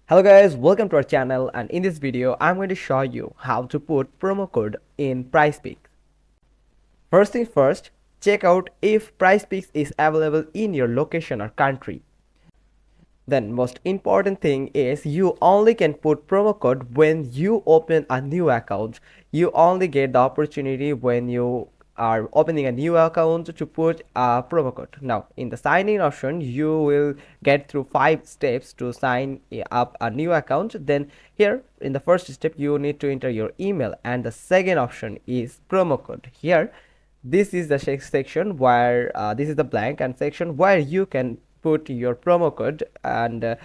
Hello guys, welcome to our channel, and in this video I'm going to show you how to put promo code in PrizePicks. First thing first, check out if PrizePicks is available in your location or country. Then most important thing is you only can put promo code when you open a new account. You only get the opportunity when you are opening a new account to put a promo code. Now in the sign in option you will get through 5 steps to sign up a new account. Then here in the first step you need to enter your email, and the second option is promo code. Here this is the section where this is the blank and section where you can put your promo code, and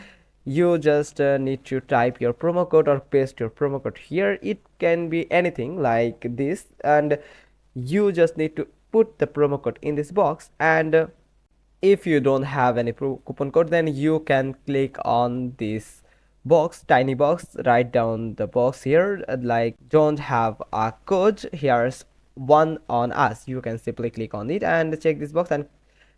you just need to type your promo code or paste your promo code here. It can be anything like this, and you just need to put the promo code in this box. And if you don't have any coupon code, then you can click on this box, tiny box, write down the box here like don't have a code, here's one on us. You can simply click on it and check this box, and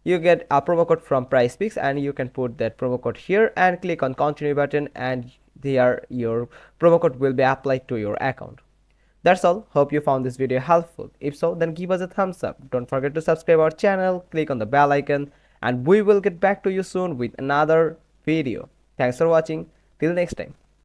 you get a promo code from PrizePicks, and you can put that promo code here and click on continue button, and there your promo code will be applied to your account. That's all. Hope you found this video helpful. If so, then give us a thumbs up. Don't forget to subscribe our channel, click on the bell icon, and we will get back to you soon with another video. Thanks for watching. Till next time.